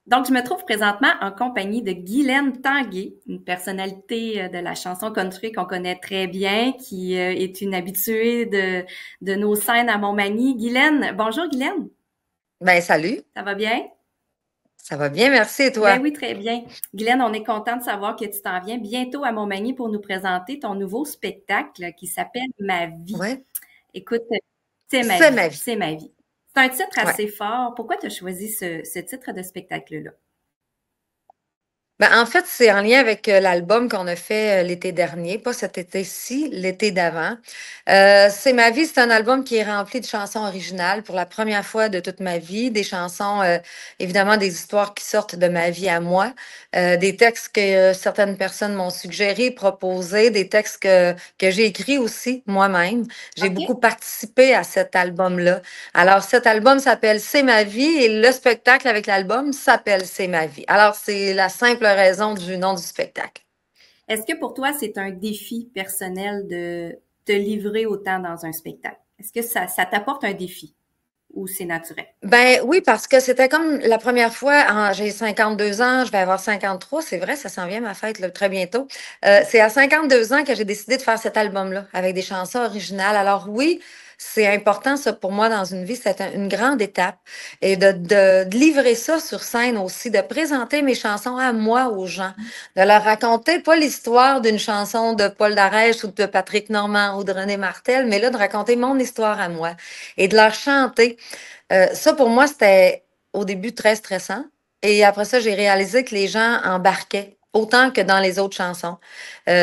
Donc, je me trouve présentement en compagnie de Guylaine Tanguay, une personnalité de la chanson country qu'on connaît très bien, qui est une habituée de nos scènes à Montmagny. Guylaine, bonjour Guylaine, Ben, salut. ça va bien? Ça va bien, merci, et Ben toi? oui, très bien. Guylaine, on est content de savoir que tu t'en viens bientôt à Montmagny pour nous présenter ton nouveau spectacle qui s'appelle Ma vie. Ouais. Écoute, c'est ma C'est vie, ma vie. c'est ma vie. C'est un titre Ouais. assez fort. Pourquoi tu as choisi ce titre de spectacle-là? Ben, en fait, c'est en lien avec l'album qu'on a fait l'été dernier, pas cet été-ci, l'été d'avant. C'est ma vie, c'est un album qui est rempli de chansons originales pour la première fois de toute ma vie, des chansons, évidemment, des histoires qui sortent de ma vie à moi, des textes que certaines personnes m'ont suggérés, proposés, des textes que j'ai écrits aussi moi-même. J'ai OK? beaucoup participé à cet album-là. Alors, cet album s'appelle C'est ma vie et le spectacle avec l'album s'appelle C'est ma vie. Alors, c'est la simple raison du nom du spectacle. Est-ce que pour toi, c'est un défi personnel de te livrer autant dans un spectacle? Est-ce que ça t'apporte un défi ou c'est naturel? Ben oui, parce que c'était comme la première fois, j'ai 52 ans, je vais avoir 53, c'est vrai, ça s'en vient ma fête là, très bientôt. C'est à 52 ans que j'ai décidé de faire cet album-là avec des chansons originales. Alors oui, c'est important ça pour moi dans une vie, c'est une grande étape. Et de livrer ça sur scène aussi, de présenter mes chansons à moi aux gens, de leur raconter pas l'histoire d'une chanson de Paul Darèche ou de Patrick Normand ou de René Martel, mais là de raconter mon histoire à moi et de leur chanter. Ça, pour moi, c'était au début très stressant. Et après ça, j'ai réalisé que les gens embarquaient autant que dans les autres chansons,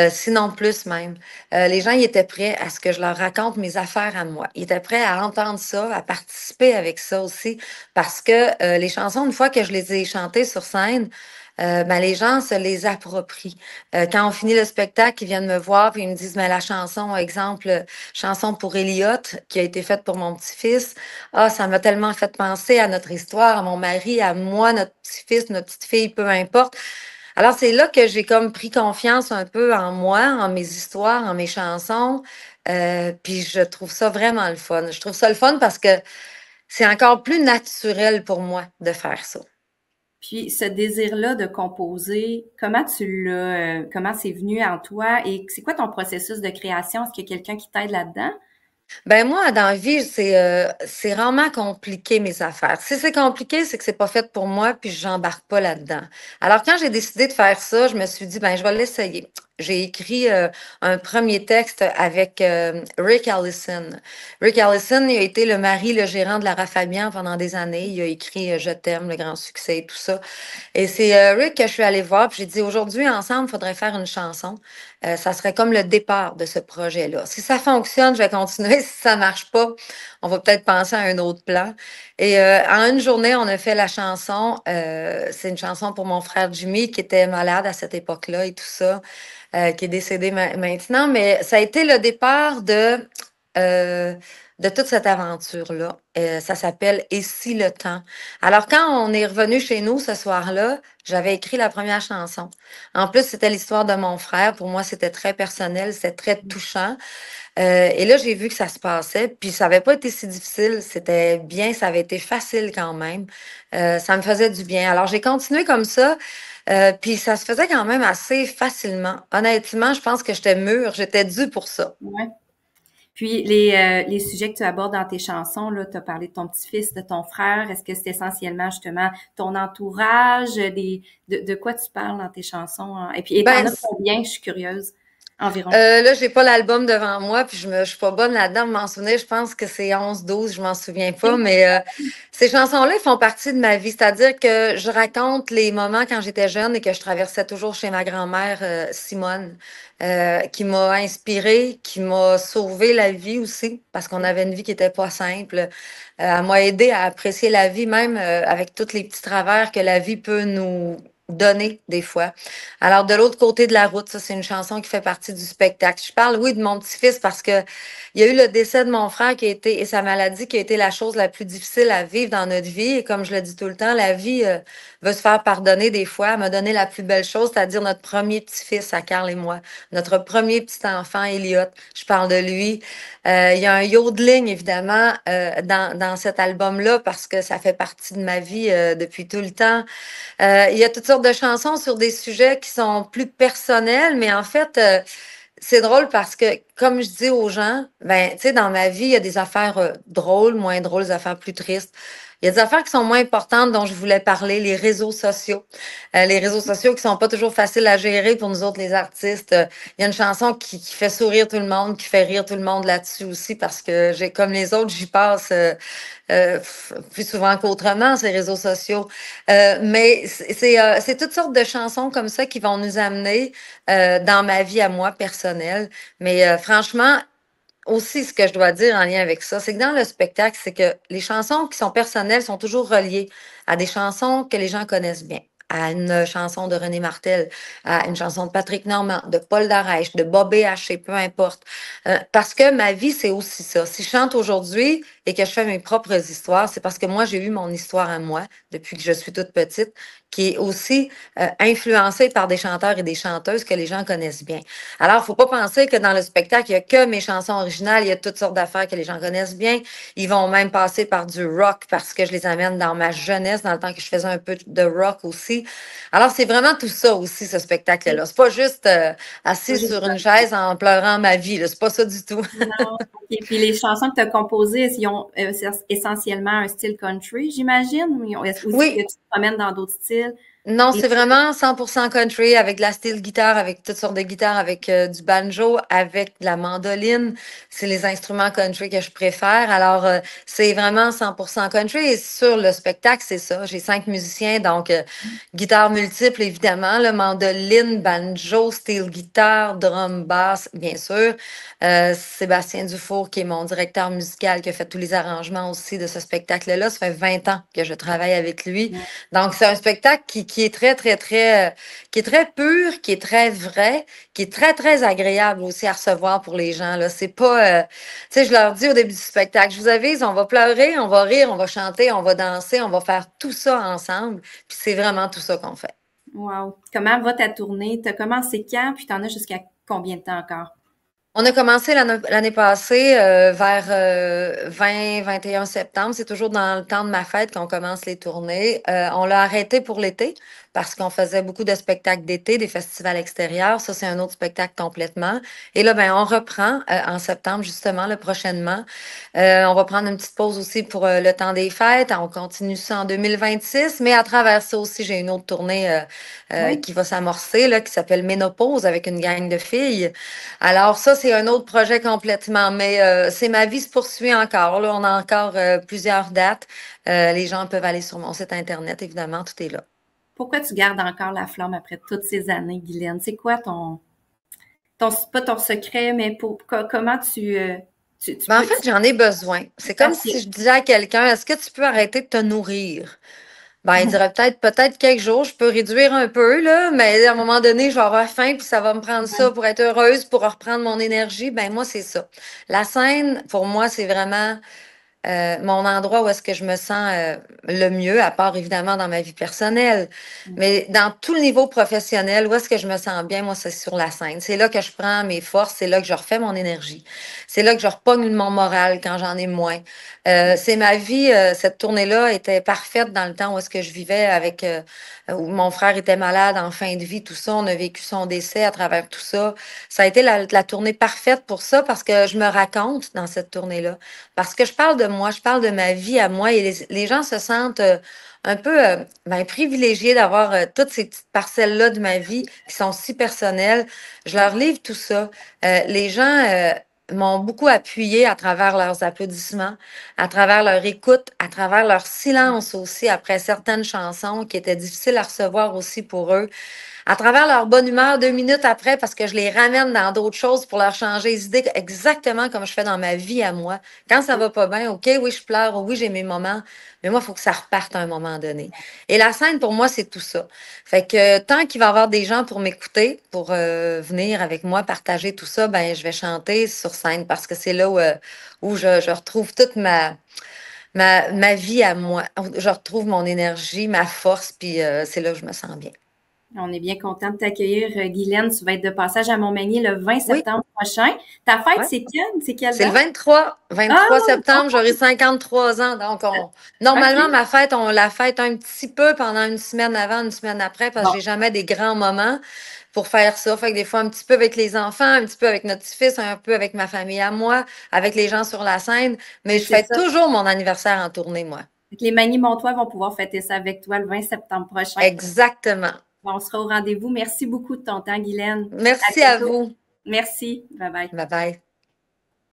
sinon plus même. Les gens, ils étaient prêts à ce que je leur raconte mes affaires à moi. Ils étaient prêts à entendre ça, à participer avec ça aussi, parce que les chansons, une fois que je les ai chantées sur scène, ben, les gens se les approprient. Quand on finit le spectacle, ils viennent me voir puis ils me disent, mais la chanson, exemple, chanson pour Elliot, qui a été faite pour mon petit-fils, ah, ça m'a tellement fait penser à notre histoire, à mon mari, à moi, notre petit-fils, notre petite-fille, peu importe. Alors, c'est là que j'ai comme pris confiance un peu en moi, en mes histoires, en mes chansons. Puis je trouve ça vraiment le fun. Je trouve ça le fun parce que c'est encore plus naturel pour moi de faire ça. Puis ce désir-là de composer, comment c'est venu en toi et c'est quoi ton processus de création? Est-ce qu'il y a quelqu'un qui t'aide là-dedans? Ben moi, dans la vie, c'est rarement compliqué mes affaires. Si c'est compliqué, c'est que c'est pas fait pour moi, puis j'embarque pas là-dedans. Alors quand j'ai décidé de faire ça, je me suis dit ben je vais l'essayer. J'ai écrit un premier texte avec Rick Allison. Rick Allison, il a été le mari, le gérant de Lara Fabian pendant des années. Il a écrit Je t'aime, le grand succès et tout ça. Et c'est Rick que je suis allée voir, puis j'ai dit aujourd'hui, ensemble, il faudrait faire une chanson. Ça serait comme le départ de ce projet-là. Si ça fonctionne, je vais continuer. Si ça marche pas, on va peut-être penser à un autre plan. Et en une journée, on a fait la chanson. C'est une chanson pour mon frère Jimmy qui était malade à cette époque-là et tout ça, qui est décédé maintenant. Mais ça a été le départ euh, de toute cette aventure-là. Ça s'appelle Et si le temps? Alors, quand on est revenu chez nous ce soir-là, j'avais écrit la première chanson. En plus, c'était l'histoire de mon frère. Pour moi, c'était très personnel, c'était très touchant. Et là, j'ai vu que ça se passait, puis ça n'avait pas été si difficile. C'était bien, ça avait été facile quand même. Ça me faisait du bien. Alors, j'ai continué comme ça. Puis ça se faisait quand même assez facilement. Honnêtement, je pense que j'étais mûre, j'étais due pour ça. Ouais. Puis les sujets que tu abordes dans tes chansons, là, tu as parlé de ton petit-fils, de ton frère. Est-ce que c'est essentiellement justement ton entourage, de quoi tu parles dans tes chansons? Hein? Et puis, t'en Ben, as combien? Je suis curieuse. Environ. là, j'ai pas l'album devant moi, puis je suis pas bonne là-dedans de m'en souvenir. Je pense que c'est 11, 12, je m'en souviens pas, OK. mais ces chansons-là, ils font partie de ma vie. C'est-à-dire que je raconte les moments quand j'étais jeune et que je traversais toujours chez ma grand-mère, Simone, qui m'a inspirée, qui m'a sauvé la vie aussi, parce qu'on avait une vie qui était pas simple. Elle m'a aidé à apprécier la vie, même avec tous les petits travers que la vie peut nous donner des fois. Alors, de l'autre côté de la route, ça, c'est une chanson qui fait partie du spectacle. Je parle, oui, de mon petit-fils parce que il y a eu le décès de mon frère qui a été, et sa maladie qui a été la chose la plus difficile à vivre dans notre vie. Et comme je le dis tout le temps, la vie veut se faire pardonner des fois. Elle m'a donné la plus belle chose, c'est-à-dire notre premier petit-fils à Carl et moi. Notre premier petit enfant, Elliot. Je parle de lui. Il y a un yodeling, évidemment, dans cet album-là parce que ça fait partie de ma vie depuis tout le temps. Il y a toutes sortes de chansons sur des sujets qui sont plus personnels, mais en fait, c'est drôle parce que, comme je dis aux gens, ben, tu sais, dans ma vie, il y a des affaires drôles, moins drôles, des affaires plus tristes. Il y a des affaires qui sont moins importantes dont je voulais parler, les réseaux sociaux. Les réseaux sociaux qui sont pas toujours faciles à gérer pour nous autres, les artistes. Il y a une chanson qui fait sourire tout le monde, qui fait rire tout le monde là-dessus aussi parce que j'ai, comme les autres, j'y passe plus souvent qu'autrement, ces réseaux sociaux. Mais c'est toutes sortes de chansons comme ça qui vont nous amener dans ma vie à moi personnelle. Mais franchement, aussi, ce que je dois dire en lien avec ça, c'est que dans le spectacle, c'est que les chansons qui sont personnelles sont toujours reliées à des chansons que les gens connaissent bien. À une chanson de René Martel, à une chanson de Patrick Normand, de Paul Darèche, de Bobby Haché, peu importe. Parce que ma vie, c'est aussi ça. Si je chante aujourd'hui et que je fais mes propres histoires, c'est parce que moi, j'ai eu mon histoire à moi depuis que je suis toute petite, qui est aussi influencée par des chanteurs et des chanteuses que les gens connaissent bien. Alors, faut pas penser que dans le spectacle, il y a que mes chansons originales, il y a toutes sortes d'affaires que les gens connaissent bien. Ils vont même passer par du rock parce que je les amène dans ma jeunesse, dans le temps que je faisais un peu de rock aussi. Alors, c'est vraiment tout ça aussi, ce spectacle-là. C'est pas juste Pas assis juste sur une chaise en pleurant ma vie, là. C'est pas ça du tout. non. Et puis les chansons que tu as composées, ils ont essentiellement un style country, j'imagine, ou est-ce que Oui, tu te promènes dans d'autres styles? non, Et c'est vraiment 100% country avec de la steel guitare, avec toutes sortes de guitares, avec du banjo, avec de la mandoline. C'est les instruments country que je préfère. Alors, c'est vraiment 100% country. Et sur le spectacle, c'est ça. J'ai 5 musiciens, donc guitare multiple, évidemment, le mandoline, banjo, steel guitare, drum, basse, bien sûr. Sébastien Dufour, qui est mon directeur musical, qui a fait tous les arrangements aussi de ce spectacle-là. Ça fait 20 ans que je travaille avec lui. Donc, c'est un spectacle qui est très, très, très, qui est très pur, qui est très vrai, qui est très, très agréable aussi à recevoir pour les gens, là. C'est pas, tu sais, je leur dis au début du spectacle, je vous avise, on va pleurer, on va rire, on va chanter, on va danser, on va faire tout ça ensemble. Puis c'est vraiment tout ça qu'on fait. wow. Comment va ta tournée? Tu as commencé quand? Puis tu en as jusqu'à combien de temps encore? On a commencé l'année passée vers 20-21 septembre. C'est toujours dans le temps de ma fête qu'on commence les tournées. On l'a arrêté pour l'été parce qu'on faisait beaucoup de spectacles d'été, des festivals extérieurs. Ça, c'est un autre spectacle complètement. Et là, ben, on reprend en septembre, justement, là, prochainement. On va prendre une petite pause aussi pour le temps des fêtes. On continue ça en 2026. Mais à travers ça aussi, j'ai une autre tournée Oui. qui va s'amorcer, là, qui s'appelle Ménopause avec une gang de filles. Alors ça, c'est un autre projet complètement, mais c'est ma vie se poursuit encore. Là, on a encore plusieurs dates. Les gens peuvent aller sur mon site Internet, évidemment, tout est là. Pourquoi tu gardes encore la flamme après toutes ces années, Guylaine? C'est quoi pas ton secret, mais comment tu Ben, en peux, fait, j'en ai besoin. C'est comme OK. si je disais à quelqu'un, est-ce que tu peux arrêter de te nourrir? Ben, il dirait peut-être quelques jours, je peux réduire un peu, là, mais à un moment donné, je vais avoir faim, puis ça va me prendre ça pour être heureuse, pour reprendre mon énergie. Ben, moi, c'est ça. La scène, pour moi, c'est vraiment mon endroit où est-ce que je me sens le mieux, à part évidemment dans ma vie personnelle, mais dans tout le niveau professionnel, où est-ce que je me sens bien, moi, c'est sur la scène. C'est là que je prends mes forces, c'est là que je refais mon énergie. C'est là que je repogne mon moral quand j'en ai moins. C'est ma vie, cette tournée-là était parfaite dans le temps où est-ce que je vivais avec, où mon frère était malade en fin de vie, tout ça. On a vécu son décès à travers tout ça. Ça a été la tournée parfaite pour ça parce que je me raconte dans cette tournée-là. Parce que je parle de moi, je parle de ma vie à moi et les gens se sentent un peu ben, privilégiés d'avoir toutes ces petites parcelles-là de ma vie qui sont si personnelles. Je leur livre tout ça. Les gens m'ont beaucoup appuyé à travers leurs applaudissements, à travers leur écoute, à travers leur silence aussi après certaines chansons qui étaient difficiles à recevoir aussi pour eux. à travers leur bonne humeur 2 minutes après parce que je les ramène dans d'autres choses pour leur changer les idées exactement comme je fais dans ma vie à moi. Quand ça va pas bien, OK, oui, je pleure, oui, j'ai mes moments, mais moi, il faut que ça reparte à un moment donné. Et la scène, pour moi, c'est tout ça. Fait que tant qu'il va y avoir des gens pour m'écouter, pour venir avec moi partager tout ça, ben je vais chanter sur scène parce que c'est là où je retrouve toute ma vie à moi. Je retrouve mon énergie, ma force, puis c'est là où je me sens bien. On est bien content de t'accueillir, Guylaine. Tu vas être de passage à Montmagny le 20 Oui, septembre prochain. Ta fête, ouais. c'est quand? C'est quelle C'est le date? 23, Ah, 23 septembre, j'aurai 53 ans. Donc, normalement, OK. ma fête, on la fête un petit peu pendant une semaine avant, une semaine après, parce que Bon, j'ai jamais des grands moments pour faire ça. Fait que des fois, un petit peu avec les enfants, un petit peu avec notre petit-fils, un peu avec ma famille à moi, avec les gens sur la scène. Mais je c'est fête ça. toujours mon anniversaire en tournée, moi. Les Magny-Montois vont pouvoir fêter ça avec toi le 20 septembre prochain. Exactement. Bon, on sera au rendez-vous. Merci beaucoup de ton temps, Guylaine. À Merci à bientôt. vous. Merci. Bye bye. Bye bye.